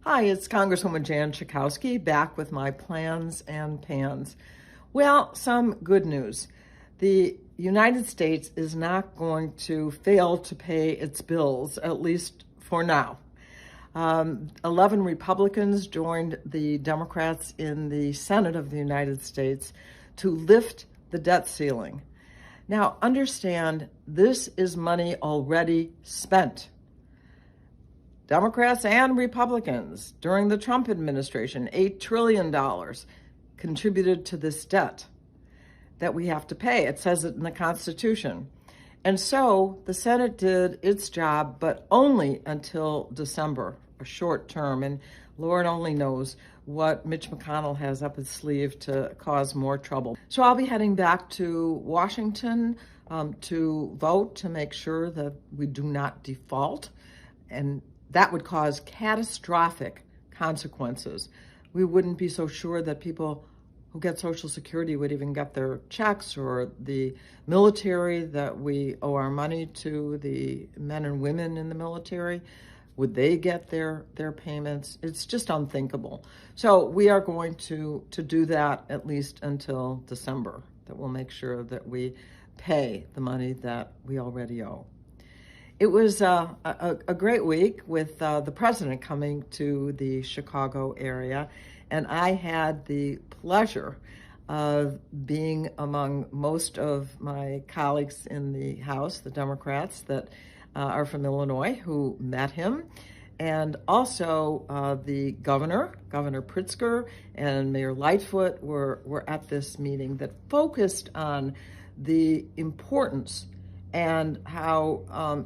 Hi, it's Congresswoman Jan Schakowsky back with my plans and pans. Well, some good news. The United States is not going to fail to pay its bills, at least for now. 11 Republicans joined the Democrats in the Senate of the United States to lift the debt ceiling. Now, understand, this is money already spent. Democrats and Republicans during the Trump administration, $8 trillion contributed to this debt that we have to pay. It says it in the Constitution. And so the Senate did its job, but only until December, a short term. And Lord only knows what Mitch McConnell has up his sleeve to cause more trouble. So I'll be heading back to Washington to vote to make sure that we do not default. And that would cause catastrophic consequences. We wouldn't be so sure that people who get Social Security would even get their checks, or the military, that we owe our money to the men and women in the military. Would they get their payments? It's just unthinkable. So we are going to do that at least until December, that we'll make sure that we pay the money that we already owe. It was a great week with the president coming to the Chicago area, and I had the pleasure of being among most of my colleagues in the House, the Democrats that are from Illinois, who met him, and also the Governor Pritzker, and Mayor Lightfoot were at this meeting that focused on the importance and how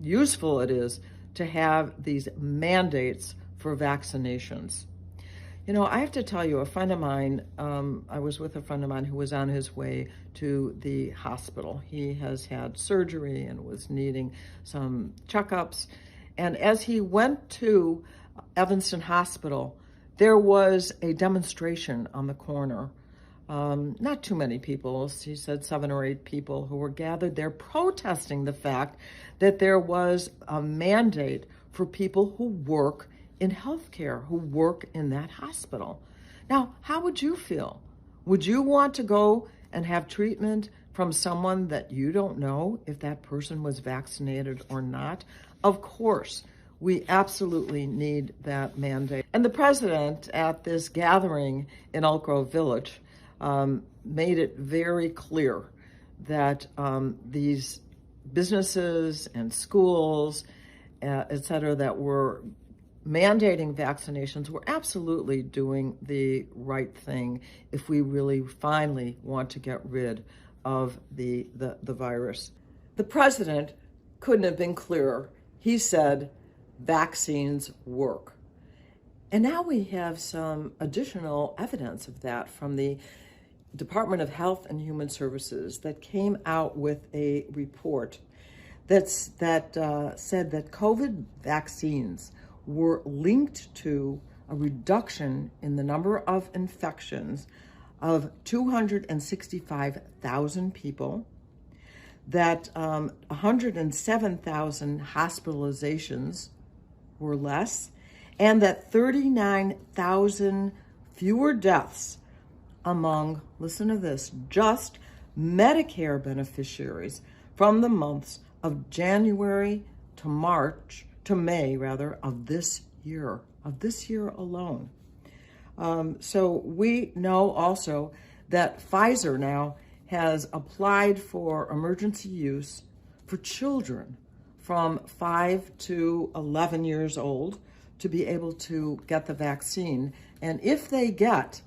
useful it is to have these mandates for vaccinations. You know, I have to tell you, a friend of mine, I was with a friend of mine who was on his way to the hospital. He has had surgery and was needing some checkups. And as he went to Evanston Hospital, there was a demonstration on the corner. Not too many people, he said 7 or 8 people who were gathered there protesting the fact that there was a mandate for people who work in healthcare, who work in that hospital. Now, how would you feel? Would you want to go and have treatment from someone that you don't know if that person was vaccinated or not? Of course, we absolutely need that mandate. And the president at this gathering in Elk Grove Village made it very clear that these businesses and schools, et cetera, that were mandating vaccinations were absolutely doing the right thing if we really finally want to get rid of the virus. The president couldn't have been clearer. He said vaccines work. And now we have some additional evidence of that from the Department of Health and Human Services that came out with a report that said that COVID vaccines were linked to a reduction in the number of infections of 265,000 people, that 107,000 hospitalizations were less, and that 39,000 fewer deaths among, listen to this, just Medicare beneficiaries from the months of January to May of this year alone. So we know also that Pfizer now has applied for emergency use for children from 5 to 11 years old to be able to get the vaccine. And if they get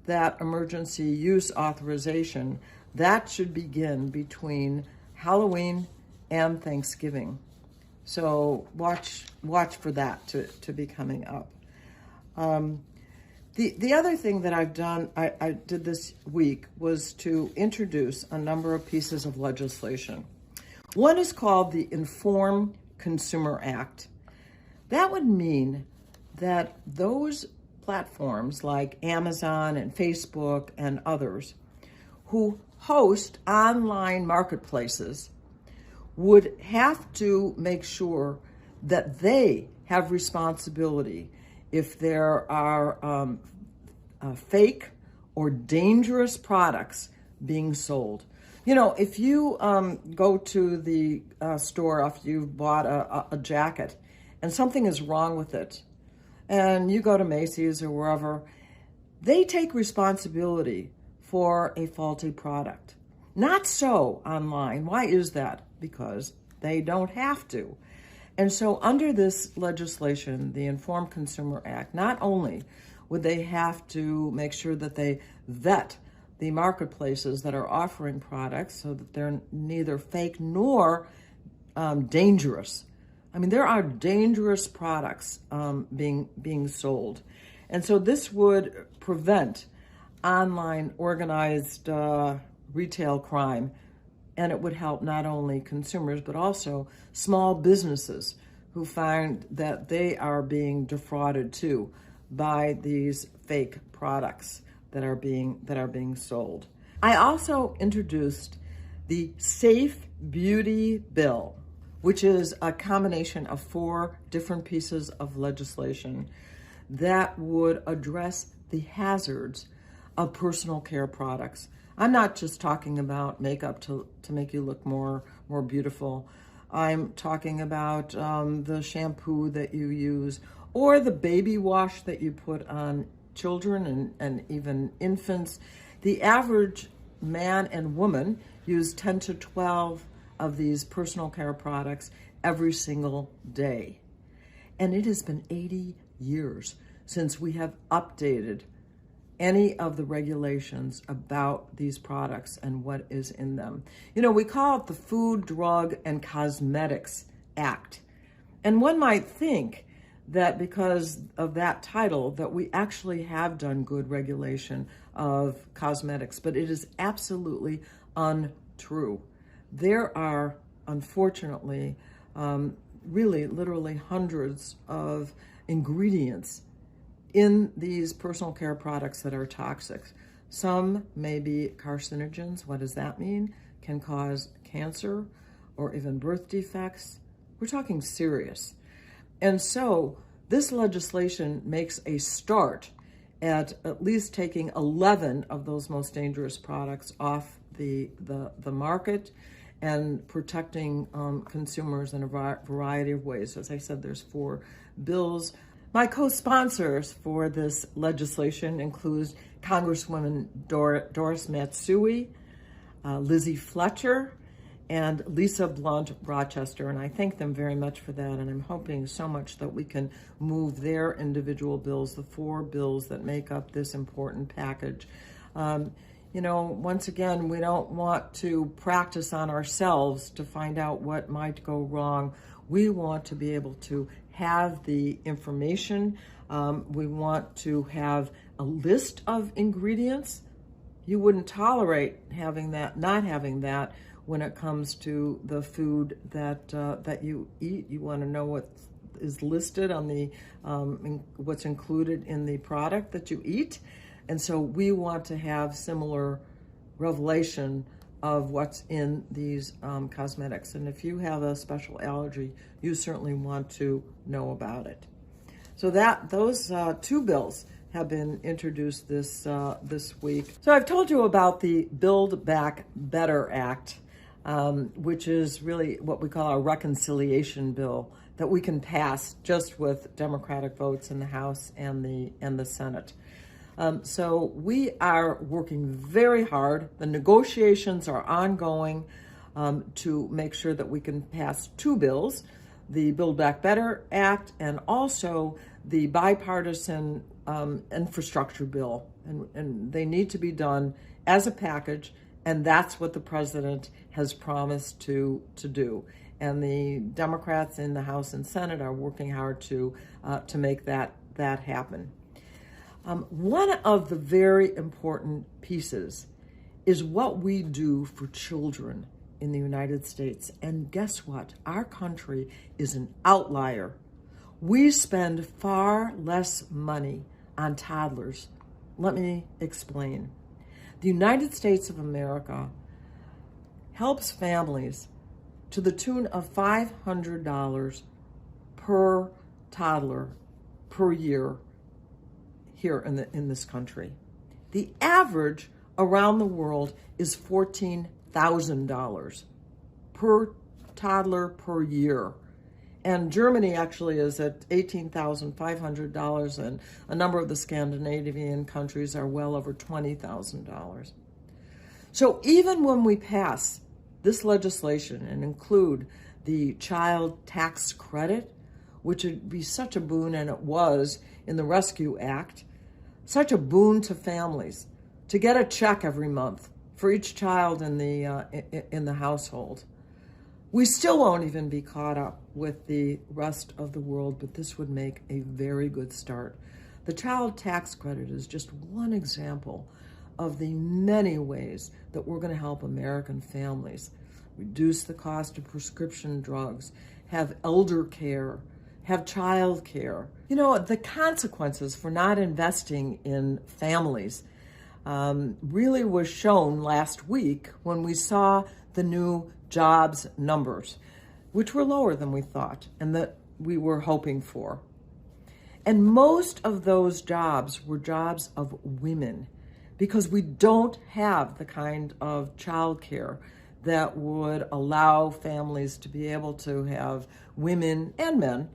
that emergency use authorization, that should begin between Halloween and Thanksgiving. So watch for that to be coming up. The other thing that I've done, I did this week, was to introduce a number of pieces of legislation. One is called the Informed Consumer Act. That would mean that those platforms like Amazon and Facebook and others who host online marketplaces would have to make sure that they have responsibility if there are fake or dangerous products being sold. You know, if you go to the store after you've bought a jacket and something is wrong with it, and you go to Macy's or wherever, they take responsibility for a faulty product. Not so online. Why is that? Because they don't have to. And so under this legislation, the Informed Consumer Act, not only would they have to make sure that they vet the marketplaces that are offering products so that they're neither fake nor dangerous. I mean, there are dangerous products being sold. And so this would prevent online organized retail crime, and it would help not only consumers but also small businesses who find that they are being defrauded too by these fake products that are being sold. I also introduced the Safe Beauty Bill, which is a combination of 4 different pieces of legislation that would address the hazards of personal care products. I'm not just talking about makeup to make you look more beautiful. I'm talking about the shampoo that you use or the baby wash that you put on children and even infants. The average man and woman use 10 to 12 of these personal care products every single day. And it has been 80 years since we have updated any of the regulations about these products and what is in them. You know, we call it the Food, Drug, and Cosmetics Act. And one might think that because of that title that we actually have done good regulation of cosmetics, but it is absolutely untrue. There are, unfortunately, really literally hundreds of ingredients in these personal care products that are toxic. Some may be carcinogens. What does that mean? Can cause cancer or even birth defects. We're talking serious. And so this legislation makes a start at least taking 11 of those most dangerous products off the market and protecting consumers in a variety of ways. As I said, there's 4 bills. My co-sponsors for this legislation include Congresswoman Doris Matsui, Lizzie Fletcher, and Lisa Blunt Rochester, and I thank them very much for that, and I'm hoping so much that we can move their individual bills, the 4 bills that make up this important package. You know, once again, we don't want to practice on ourselves to find out what might go wrong. We want to be able to have the information. We want to have a list of ingredients. You wouldn't tolerate having that, not having that, when it comes to the food that you eat. You want to know what is listed on the what's included in the product that you eat. And so we want to have similar revelation of what's in these cosmetics. And if you have a special allergy, you certainly want to know about it. So those 2 bills have been introduced this week. So I've told you about the Build Back Better Act, which is really what we call a reconciliation bill that we can pass just with Democratic votes in the House and the Senate. So we are working very hard. The negotiations are ongoing to make sure that we can pass 2 bills, the Build Back Better Act and also the bipartisan infrastructure bill. And they need to be done as a package, and that's what the president has promised to do. And the Democrats in the House and Senate are working hard to make that happen. One of the very important pieces is what we do for children in the United States. And guess what? Our country is an outlier. We spend far less money on toddlers. Let me explain. The United States of America helps families to the tune of $500 per toddler per year here in this country. The average around the world is $14,000 per toddler per year. And Germany actually is at $18,500, and a number of the Scandinavian countries are well over $20,000. So even when we pass this legislation and include the child tax credit, which would be such a boon, and it was in the Rescue Act, such a boon to families to get a check every month for each child in the household. We still won't even be caught up with the rest of the world, but this would make a very good start. The child tax credit is just one example of the many ways that we're going to help American families reduce the cost of prescription drugs, have elder care, have child care. You know, the consequences for not investing in families really was shown last week when we saw the new jobs numbers, which were lower than we thought and that we were hoping for. And most of those jobs were jobs of women, because we don't have the kind of childcare that would allow families to be able to have women and men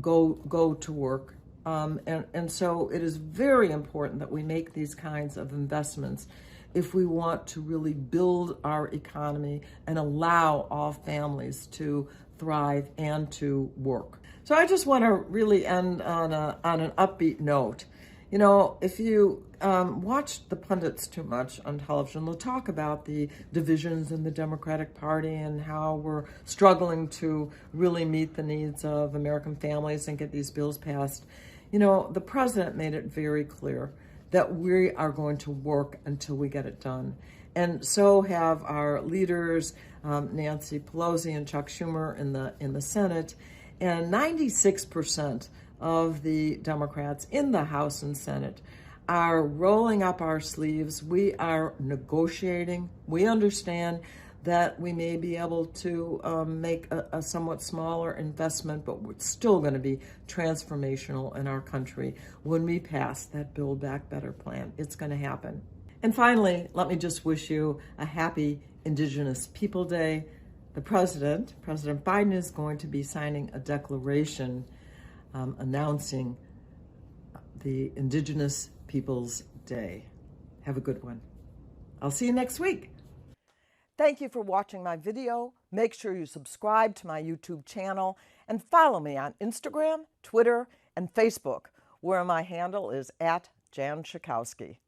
go to work. And so it is very important that we make these kinds of investments if we want to really build our economy and allow all families to thrive and to work. So I just want to really end on an upbeat note. You know, if you watch the pundits too much on television, they'll talk about the divisions in the Democratic Party and how we're struggling to really meet the needs of American families and get these bills passed. You know, the president made it very clear that we are going to work until we get it done. And so have our leaders, Nancy Pelosi and Chuck Schumer in the Senate, and 96% of the Democrats in the House and Senate are rolling up our sleeves. We are negotiating. We understand that we may be able to make a somewhat smaller investment, but it's still going to be transformational in our country when we pass that Build Back Better plan. It's going to happen. And finally, let me just wish you a happy Indigenous People Day. The President Biden, is going to be signing a declaration announcing the Indigenous Peoples Day. Have a good one. I'll see you next week. Thank you for watching my video. Make sure you subscribe to my YouTube channel and follow me on Instagram, Twitter, and Facebook, where my handle is @Jan Schakowsky.